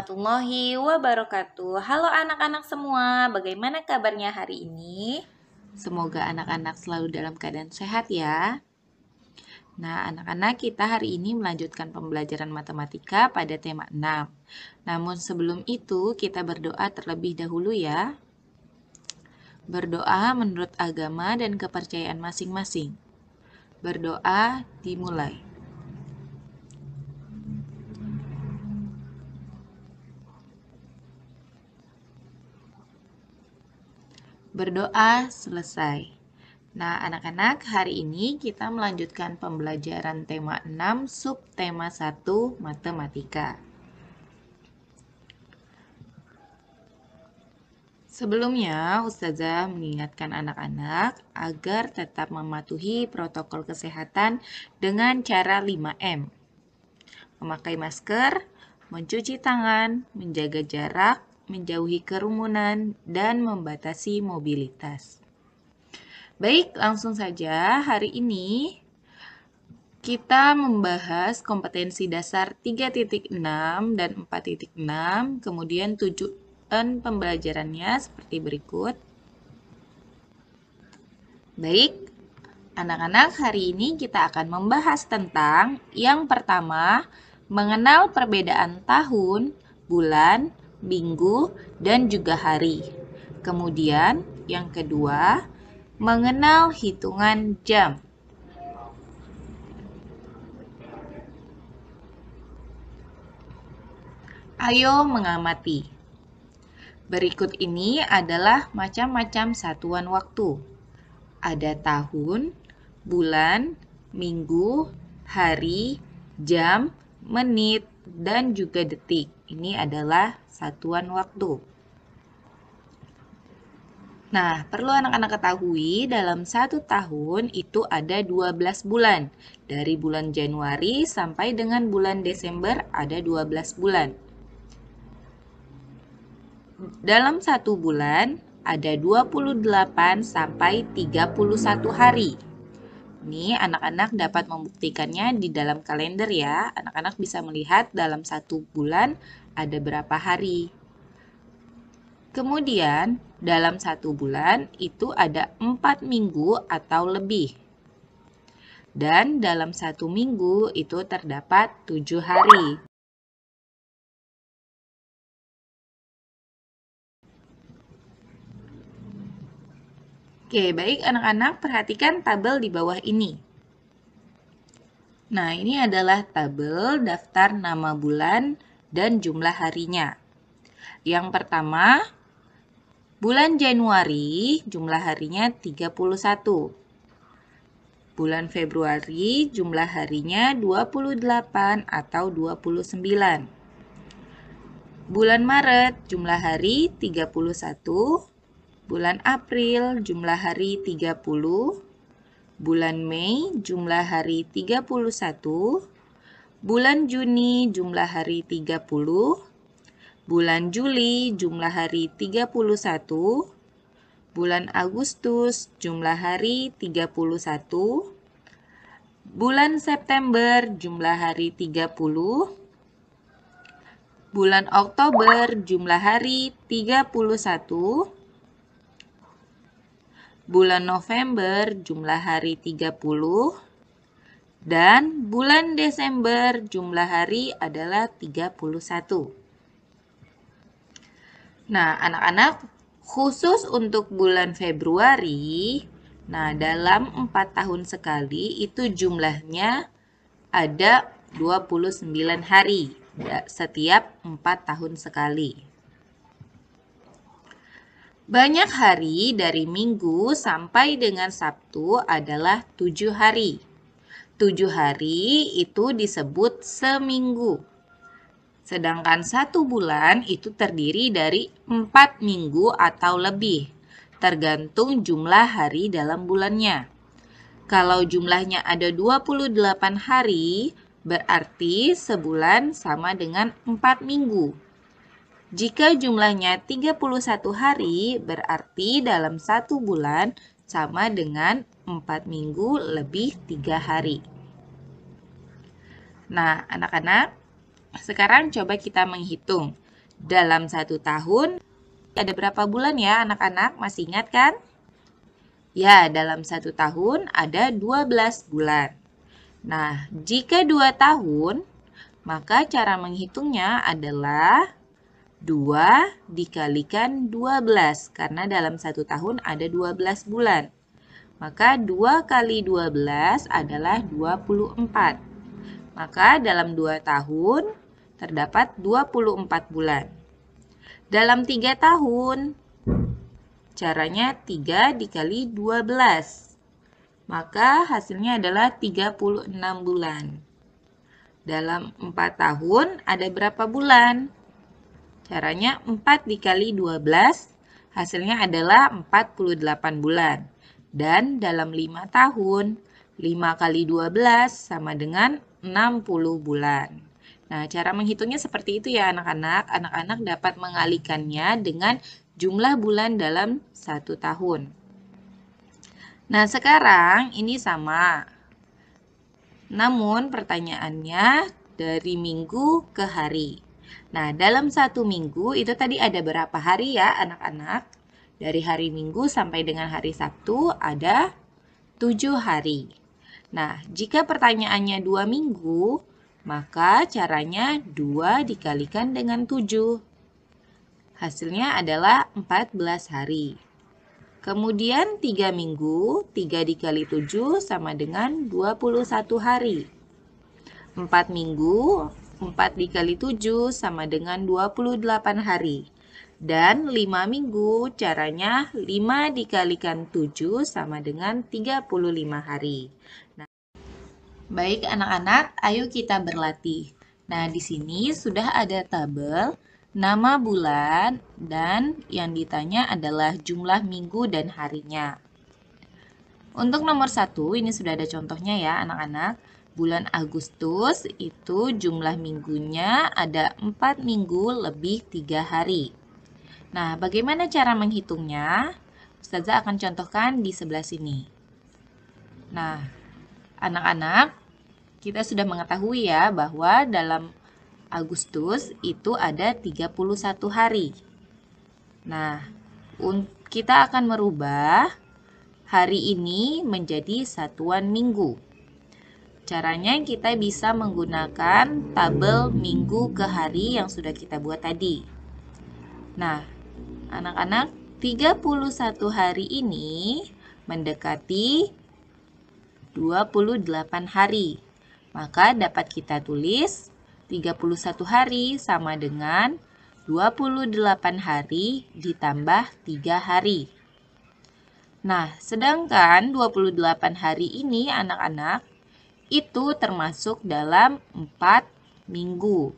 warahmatullahi wabarakatuh. Halo anak-anak semua, bagaimana kabarnya hari ini? Semoga anak-anak selalu dalam keadaan sehat ya. Nah, anak-anak, kita hari ini melanjutkan pembelajaran matematika pada tema 6. Namun sebelum itu, kita berdoa terlebih dahulu ya. Berdoa menurut agama dan kepercayaan masing-masing. Berdoa dimulai. Berdoa selesai. Nah, anak-anak, hari ini kita melanjutkan pembelajaran tema 6 subtema 1 matematika. Sebelumnya, Ustazah mengingatkan anak-anak agar tetap mematuhi protokol kesehatan dengan cara 5M. Memakai masker, mencuci tangan, menjaga jarak, menjauhi kerumunan, dan membatasi mobilitas. Baik, langsung saja hari ini kita membahas kompetensi dasar 3.6 dan 4.6, kemudian tujuan pembelajarannya seperti berikut. Baik, anak-anak, hari ini kita akan membahas tentang yang pertama, mengenal perbedaan tahun, bulan, minggu, dan juga hari. Kemudian, yang kedua, mengenal hitungan jam. Ayo mengamati. Berikut ini adalah macam-macam satuan waktu. Ada tahun, bulan, minggu, hari, jam, menit, dan juga detik. Ini adalah satuan waktu. Nah, perlu anak-anak ketahui dalam satu tahun itu ada 12 bulan. Dari bulan Januari sampai dengan bulan Desember ada 12 bulan. Dalam satu bulan ada 28 sampai 31 hari. Ini anak-anak dapat membuktikannya di dalam kalender ya. Anak-anak bisa melihat dalam satu bulan ada berapa hari. Kemudian, dalam satu bulan itu ada 4 minggu atau lebih. Dan dalam satu minggu itu terdapat 7 hari. Oke, baik anak-anak, perhatikan tabel di bawah ini. Nah, ini adalah tabel daftar nama bulan dan jumlah harinya. Yang pertama, bulan Januari jumlah harinya 31. Bulan Februari jumlah harinya 28 atau 29. Bulan Maret jumlah hari 31. Bulan April jumlah hari 30. Bulan Mei jumlah hari 31. Bulan Juni jumlah hari 30. Bulan Juli jumlah hari 31. Bulan Agustus jumlah hari 31. Bulan September jumlah hari 30. Bulan Oktober jumlah hari 31. Bulan November jumlah hari 30. Dan bulan Desember jumlah hari adalah 31. Nah, anak-anak, khusus untuk bulan Februari, nah dalam 4 tahun sekali itu jumlahnya ada 29 hari setiap 4 tahun sekali. Banyak hari dari Minggu sampai dengan Sabtu adalah 7 hari. 7 hari itu disebut seminggu. Sedangkan satu bulan itu terdiri dari 4 minggu atau lebih, tergantung jumlah hari dalam bulannya. Kalau jumlahnya ada 28 hari, berarti sebulan sama dengan 4 minggu. Jika jumlahnya 31 hari, berarti dalam satu bulan sama dengan 4 minggu lebih 3 hari. Nah, anak-anak, sekarang coba kita menghitung. Dalam 1 tahun, ada berapa bulan ya anak-anak? Masih ingat kan? Ya, dalam 1 tahun ada 12 bulan. Nah, jika 2 tahun, maka cara menghitungnya adalah 2 dikalikan 12. Karena dalam 1 tahun ada 12 bulan. Maka 2 kali 12 adalah 24. Maka dalam 2 tahun terdapat 24 bulan. Dalam 3 tahun, caranya 3 dikali 12. Maka hasilnya adalah 36 bulan. Dalam 4 tahun ada berapa bulan? Caranya 4 dikali 12, hasilnya adalah 48 bulan. Dan dalam 5 tahun, 5 kali 12 sama dengan 60 bulan. Nah, cara menghitungnya seperti itu ya anak-anak. Anak-anak dapat mengalihkannya dengan jumlah bulan dalam 1 tahun. Nah, sekarang ini sama. Namun pertanyaannya dari minggu ke hari. Nah, dalam 1 minggu itu tadi ada berapa hari ya anak-anak? Dari hari Minggu sampai dengan hari Sabtu ada 7 hari. Nah, jika pertanyaannya 2 minggu, maka caranya 2 dikalikan dengan 7. Hasilnya adalah 14 hari. Kemudian 3 minggu, 3 dikali 7 sama dengan 21 hari. 4 minggu, 4 dikali 7 sama dengan 28 hari. Dan 5 minggu, caranya 5 dikalikan 7 sama dengan 35 hari. Nah, baik anak-anak, ayo kita berlatih. Nah, di sini sudah ada tabel nama bulan dan yang ditanya adalah jumlah minggu dan harinya. Untuk nomor 1, ini sudah ada contohnya ya anak-anak. Bulan Agustus itu jumlah minggunya ada 4 minggu lebih 3 hari. Nah, bagaimana cara menghitungnya? Ustazah akan contohkan di sebelah sini. Nah, anak-anak, kita sudah mengetahui ya bahwa dalam Agustus itu ada 31 hari. Nah, kita akan merubah hari ini menjadi satuan minggu. Caranya kita bisa menggunakan tabel minggu ke hari yang sudah kita buat tadi. Nah, anak-anak, 31 hari ini mendekati 28 hari. Maka dapat kita tulis 31 hari sama dengan 28 hari ditambah 3 hari. Nah, sedangkan 28 hari ini anak-anak itu termasuk dalam 4 minggu.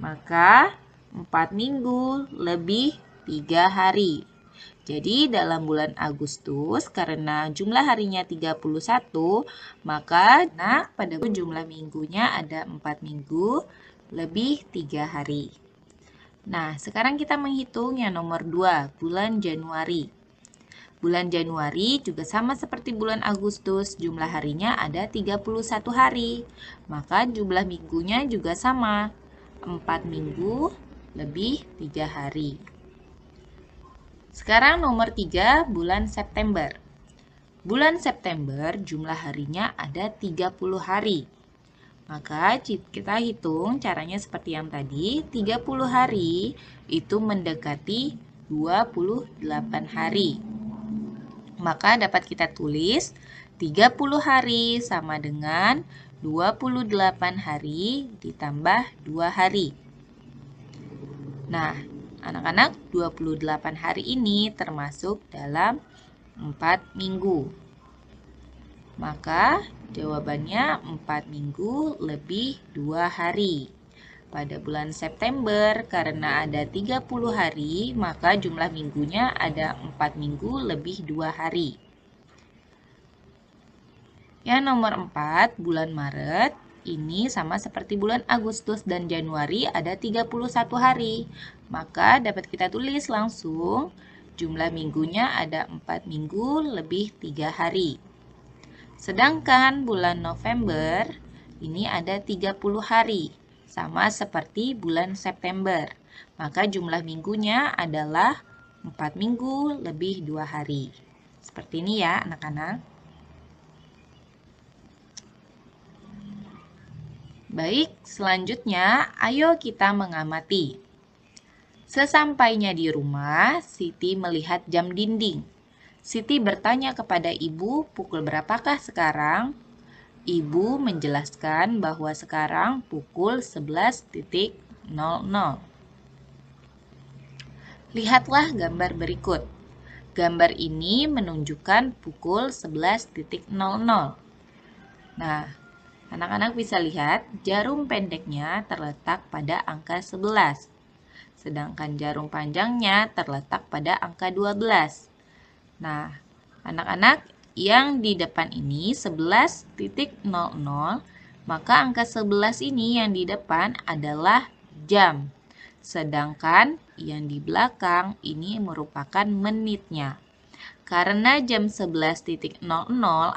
Maka 4 minggu lebih 3 hari. Jadi dalam bulan Agustus karena jumlah harinya 31, maka pada jumlah minggunya ada 4 minggu lebih 3 hari. Nah, sekarang kita menghitung yang nomor 2, bulan Januari. Bulan Januari juga sama seperti bulan Agustus, jumlah harinya ada 31 hari. Maka jumlah minggunya juga sama, 4 minggu lebih 3 hari. Sekarang nomor 3, bulan September. Bulan September jumlah harinya ada 30 hari. Maka kita hitung caranya seperti yang tadi, 30 hari itu mendekati 28 hari. Maka dapat kita tulis 30 hari sama dengan 28 hari ditambah 2 hari. Nah, anak-anak, 28 hari ini termasuk dalam 4 minggu. Maka jawabannya 4 minggu lebih 2 hari. Pada bulan September karena ada 30 hari, maka jumlah minggunya ada 4 minggu lebih 2 hari. Yang nomor 4, bulan Maret. Ini sama seperti bulan Agustus dan Januari ada 31 hari. Maka dapat kita tulis langsung jumlah minggunya ada 4 minggu lebih 3 hari. Sedangkan bulan November ini ada 30 hari. Sama seperti bulan September. maka jumlah minggunya adalah 4 minggu lebih 2 hari. Seperti ini ya anak-anak. Baik, selanjutnya ayo kita mengamati. Sesampainya di rumah, Siti melihat jam dinding. Siti bertanya kepada ibu, pukul berapakah sekarang? Ibu menjelaskan bahwa sekarang pukul 11.00. Lihatlah gambar berikut. Gambar ini menunjukkan pukul 11.00. Nah, anak-anak bisa lihat jarum pendeknya terletak pada angka 11. Sedangkan jarum panjangnya terletak pada angka 12. Nah, anak-anak yang di depan ini 11.00, maka angka 11 ini yang di depan adalah jam. Sedangkan yang di belakang ini merupakan menitnya. Karena jam 11.00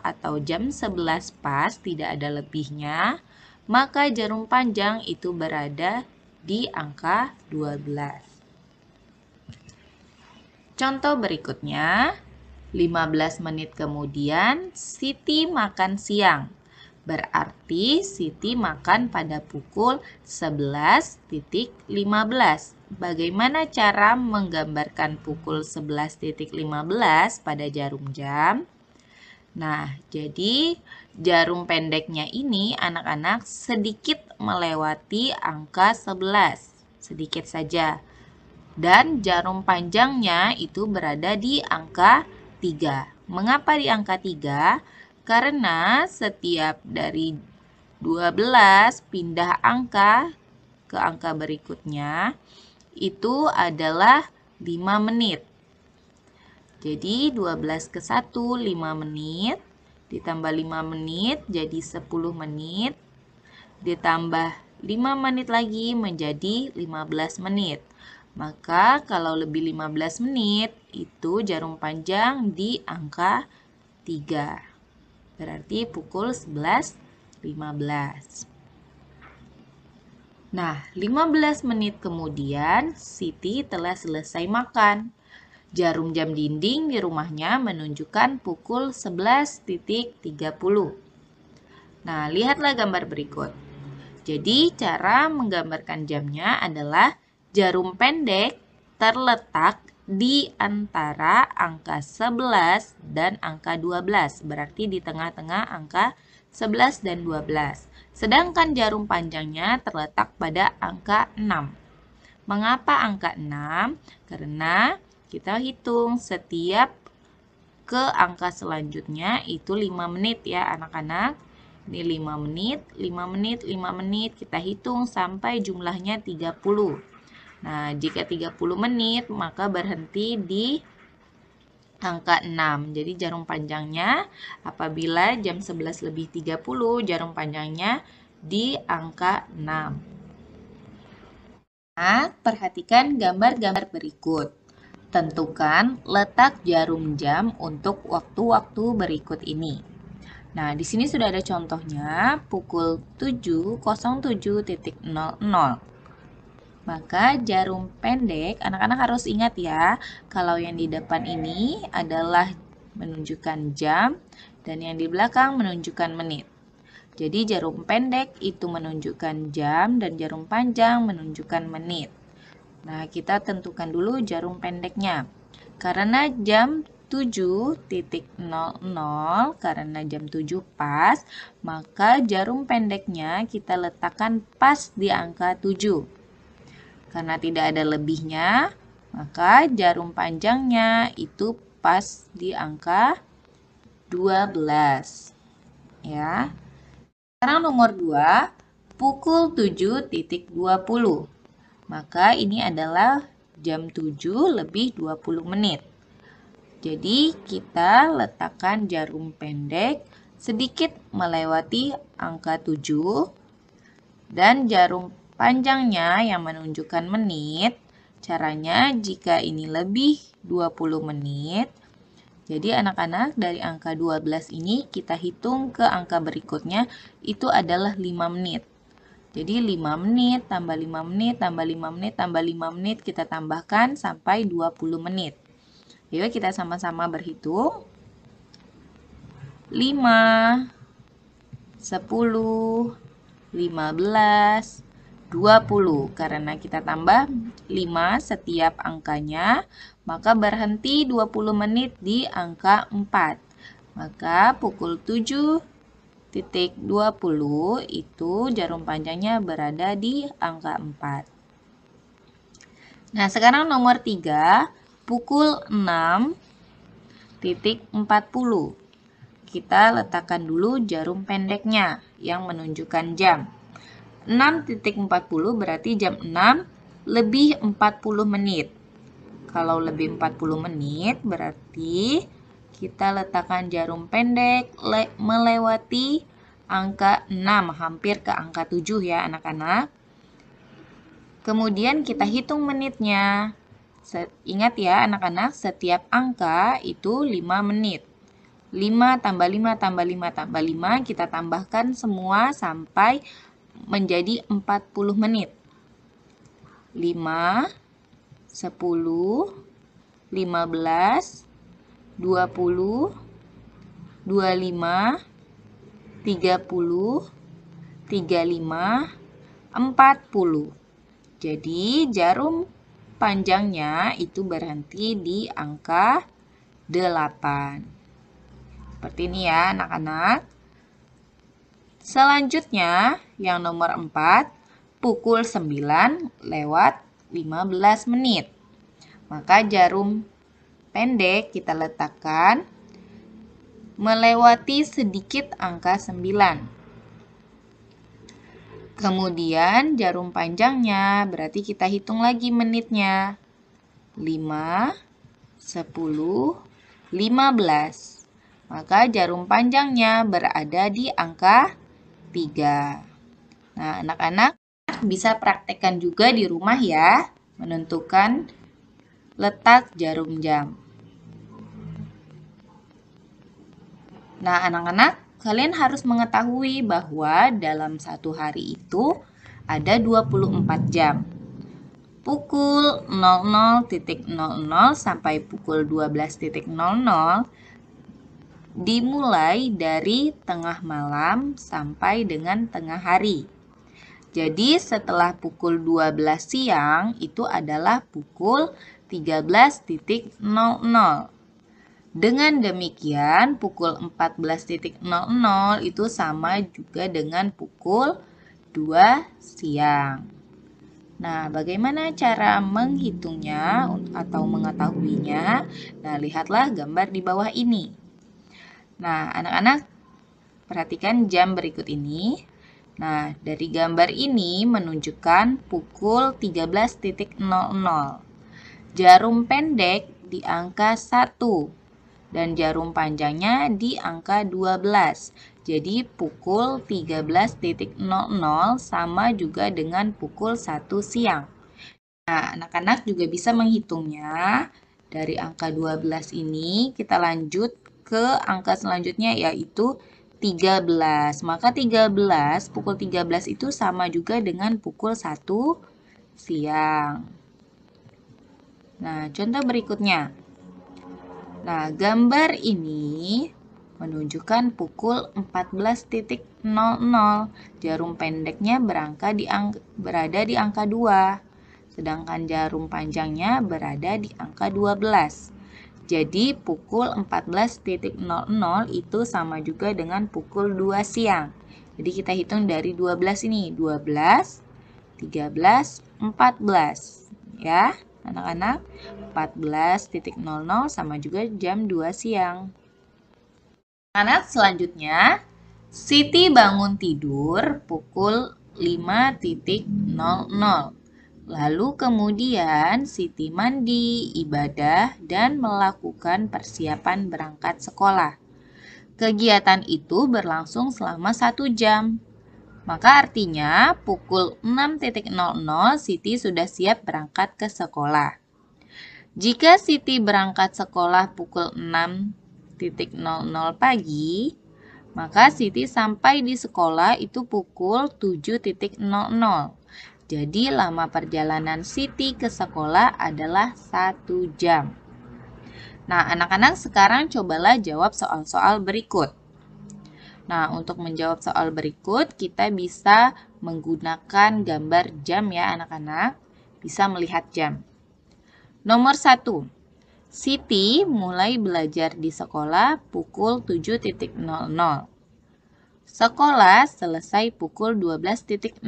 atau jam 11 pas tidak ada lebihnya, maka jarum panjang itu berada di angka 12. Contoh berikutnya, 15 menit kemudian Siti makan siang. Berarti Siti makan pada pukul 11.15. Bagaimana cara menggambarkan pukul 11.15 pada jarum jam? Nah, jadi jarum pendeknya ini anak-anak sedikit melewati angka 11. Sedikit saja. Dan jarum panjangnya itu berada di angka 3. Mengapa di angka 3? Karena setiap dari 12 pindah angka ke angka berikutnya itu adalah 5 menit. Jadi 12 ke 1, 5 menit, ditambah 5 menit jadi 10 menit, ditambah 5 menit lagi menjadi 15 menit. Maka kalau lebih 15 menit, itu jarum panjang di angka 3. Berarti pukul 11.15. Nah, 15 menit kemudian Siti telah selesai makan. Jarum jam dinding di rumahnya menunjukkan pukul 11.30. Nah, lihatlah gambar berikut. Jadi, cara menggambarkan jamnya adalah jarum pendek terletak di antara angka 11 dan angka 12. Berarti di tengah-tengah angka 11 dan 12. Sedangkan jarum panjangnya terletak pada angka 6. Mengapa angka 6? Karena kita hitung setiap ke angka selanjutnya itu 5 menit ya anak-anak. Ini 5 menit, 5 menit, 5 menit. Kita hitung sampai jumlahnya 30. Nah, jika 30 menit maka berhenti di angka 6. Jadi jarum panjangnya apabila jam 11 lebih 30, jarum panjangnya di angka 6. Nah, perhatikan gambar-gambar berikut. Tentukan letak jarum jam untuk waktu-waktu berikut ini. Nah, di sini sudah ada contohnya pukul 7.07.00. Maka jarum pendek, anak-anak harus ingat ya, kalau yang di depan ini adalah menunjukkan jam dan yang di belakang menunjukkan menit. Jadi jarum pendek itu menunjukkan jam dan jarum panjang menunjukkan menit. Nah, kita tentukan dulu jarum pendeknya. Karena jam 7.00, karena jam 7 pas, maka jarum pendeknya kita letakkan pas di angka 7. Karena tidak ada lebihnya, maka jarum panjangnya itu pas di angka 12. Ya. Sekarang nomor 2, pukul 7.20. Maka ini adalah jam 7 lebih 20 menit. Jadi kita letakkan jarum pendek sedikit melewati angka 7 dan jarum panjangnya yang menunjukkan menit. Caranya jika ini lebih 20 menit, jadi anak-anak dari angka 12 ini kita hitung ke angka berikutnya itu adalah 5 menit. Jadi 5 menit, tambah 5 menit, tambah 5 menit, tambah 5 menit, kita tambahkan sampai 20 menit. Yuk kita sama-sama berhitung. 5, 10, 15, 20. Karena kita tambah 5 setiap angkanya, maka berhenti 20 menit di angka 4. Maka pukul 7.20 itu jarum panjangnya berada di angka 4. Nah, sekarang nomor 3, pukul 6.40. Kita letakkan dulu jarum pendeknya yang menunjukkan jam. 6.40 berarti jam 6 lebih 40 menit. Kalau lebih 40 menit berarti kita letakkan jarum pendek melewati angka 6, hampir ke angka 7 ya anak-anak. Kemudian kita hitung menitnya. Ingat ya anak-anak, setiap angka itu 5 menit. 5 tambah 5 tambah 5 tambah 5, kita tambahkan semua sampai menjadi 40 menit. 5, 10, 15, 20, 25, 30, 35, 40. Jadi jarum panjangnya itu berhenti di angka 8. Seperti ini ya anak-anak. Selanjutnya yang nomor 4, pukul 9:15 menit. Maka jarum pendek kita letakkan melewati sedikit angka 9. Kemudian jarum panjangnya berarti kita hitung lagi menitnya. 5, 10, 15. Maka jarum panjangnya berada di angka 3. Nah, anak-anak bisa praktekkan juga di rumah ya, menentukan letak jarum jam. Nah, anak-anak, kalian harus mengetahui bahwa dalam satu hari itu ada 24 jam. Pukul 00.00 sampai pukul 12.00 dimulai dari tengah malam sampai dengan tengah hari. Jadi setelah pukul 12 siang itu adalah pukul 13.00. Dengan demikian pukul 14.00 itu sama juga dengan pukul 2 siang. Nah, bagaimana cara menghitungnya atau mengetahuinya? Nah, lihatlah gambar di bawah ini. Nah, anak-anak perhatikan jam berikut ini. Nah, dari gambar ini menunjukkan pukul 13.00. Jarum pendek di angka 1 dan jarum panjangnya di angka 12. Jadi pukul 13.00 sama juga dengan pukul 1 siang. Nah, anak-anak juga bisa menghitungnya. Dari angka 12 ini kita lanjut ke angka selanjutnya yaitu 13. Maka 13, pukul 13 itu sama juga dengan pukul 1 siang. Nah, contoh berikutnya. Nah, gambar ini menunjukkan pukul 14.00. Jarum pendeknya berada di angka 2. Sedangkan jarum panjangnya berada di angka 12. Jadi pukul 14.00 itu sama juga dengan pukul 2 siang. Jadi kita hitung dari 12 ini. 12, 13, 14. Ya, anak-anak. 14.00 sama juga jam 2 siang. Anak selanjutnya, Siti bangun tidur pukul 5.00. Lalu kemudian Siti mandi, ibadah, dan melakukan persiapan berangkat sekolah. Kegiatan itu berlangsung selama 1 jam. Maka artinya pukul 6.00 Siti sudah siap berangkat ke sekolah. Jika Siti berangkat sekolah pukul 6.00 pagi, Maka Siti sampai di sekolah itu pukul 7.00. Jadi lama perjalanan Siti ke sekolah adalah 1 jam. Nah, anak-anak sekarang cobalah jawab soal-soal berikut. Nah, untuk menjawab soal berikut, kita bisa menggunakan gambar jam ya anak-anak. Bisa melihat jam. Nomor 1. Siti mulai belajar di sekolah pukul 7.00. Sekolah selesai pukul 12.00.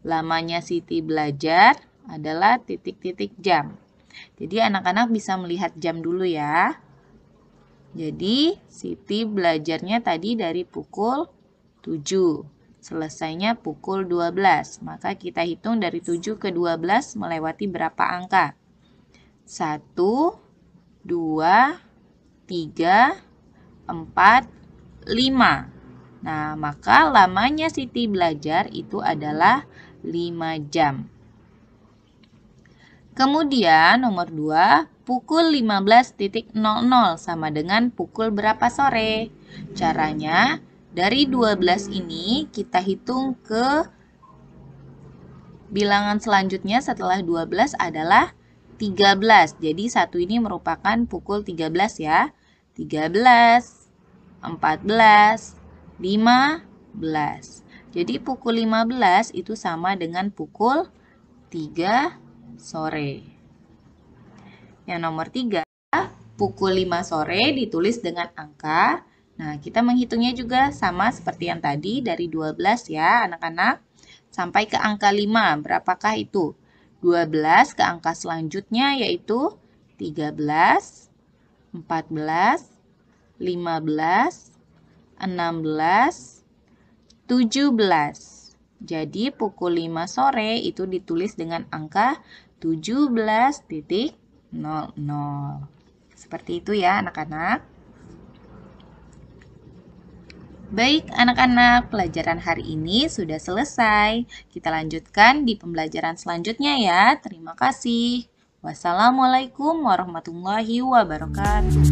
Lamanya Siti belajar adalah titik-titik jam. Jadi anak-anak bisa melihat jam dulu ya. Jadi Siti belajarnya tadi dari pukul 7. Selesainya pukul 12. Maka kita hitung dari 7 ke 12 melewati berapa angka? 1, 2, 3, 4, 5. Nah, maka lamanya Siti belajar itu adalah 5 jam. Kemudian nomor 2, pukul 15.00 sama dengan pukul berapa sore? Caranya, dari 12 ini kita hitung ke bilangan selanjutnya setelah 12 adalah 13. Jadi 1 ini merupakan pukul 13 ya. 13, 14, 15. Jadi pukul 15 itu sama dengan pukul 3 sore. Yang nomor 3, pukul 5 sore ditulis dengan angka. Nah, kita menghitungnya juga sama seperti yang tadi dari 12 ya anak-anak. Sampai ke angka 5, berapakah itu? 12 ke angka selanjutnya yaitu 13, 14, 15, 16, 17. Jadi pukul 5 sore itu ditulis dengan angka 17.00. Seperti itu ya anak-anak. Baik anak-anak, pelajaran hari ini sudah selesai. Kita lanjutkan di pembelajaran selanjutnya ya. Terima kasih. Wassalamualaikum warahmatullahi wabarakatuh.